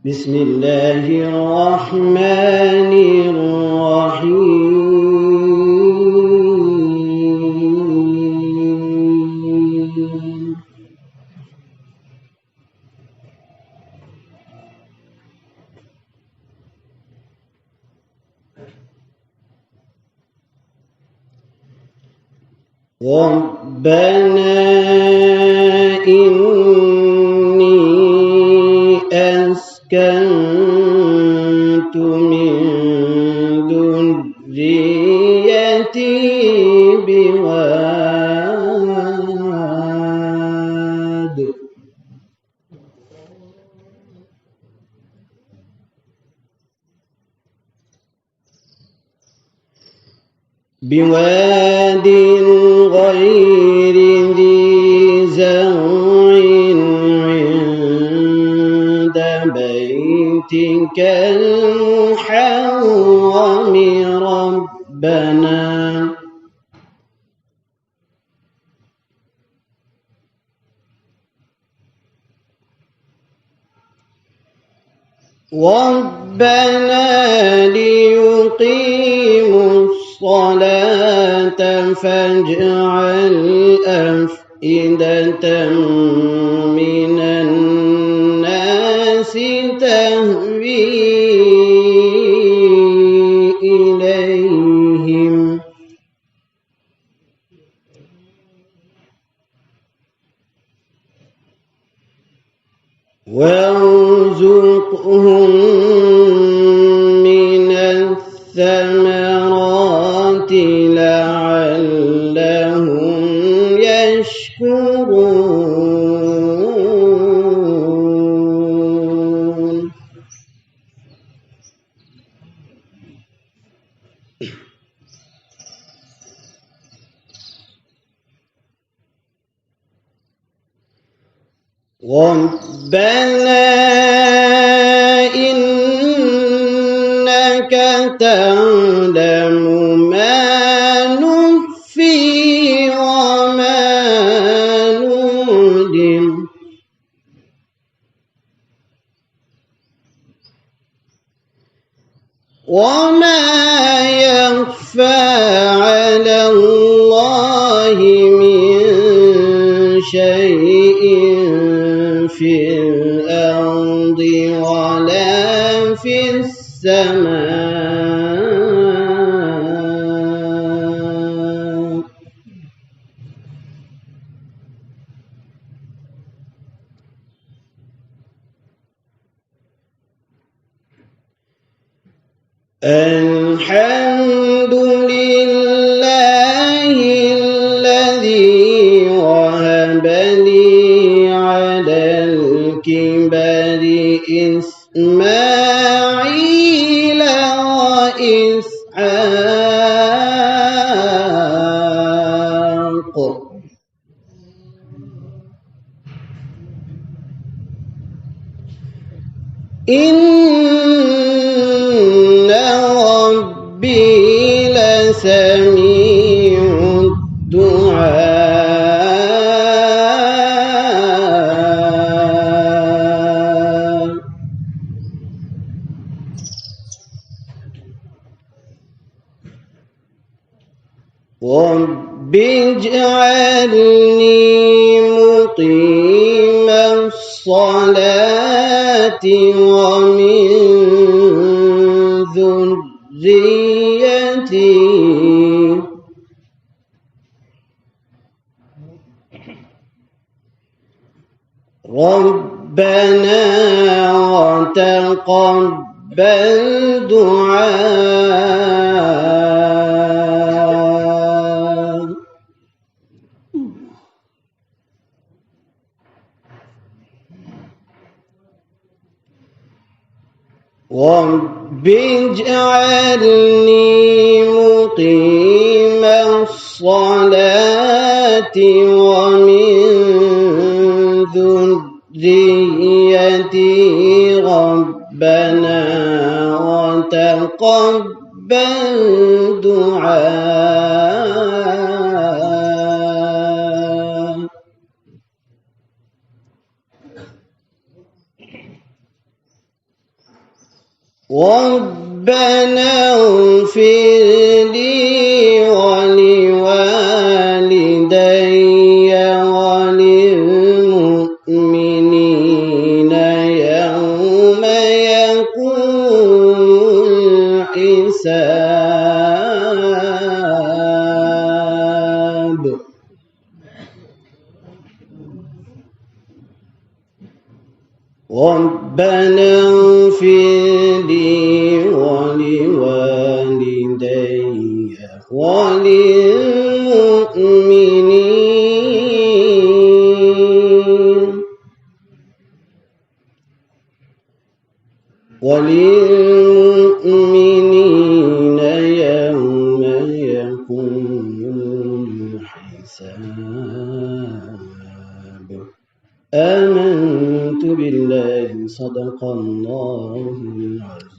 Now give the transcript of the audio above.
بسم الله الرحمن الرحيم ربنا إني أسكنت من ذريتي بواد غير ذي زرع عند بيتك الحرام ربنا ليقيموا الصلاة فاجعل أفئدة من الناس تهوي إليهم وارزقهم من الثمرات لعلهم يشكرون ربنا إنك تعلم ما نخفي وما نعلن وما يخفى على الله من شيء في الأرض ولا في السماء الحمد لله الذي وهب لي على الكبر إسماعيل وإسحاق إن ربي لسميع الدعاء رب اجعلني مقيم الصلاة ومن ذريتي ربنا وتقبل دعاء رب اجعلني مقيم الصلاة ومن ذريتي ربنا وتقبل دعاء ربنا اغفر لي ولوالدي وللمؤمنين يوم يقوم الحساب. ربنا اغفر لي ولوالدي وللمؤمنين يوم يقوم الحساب. آمنت بالله. صدق الله العظيم.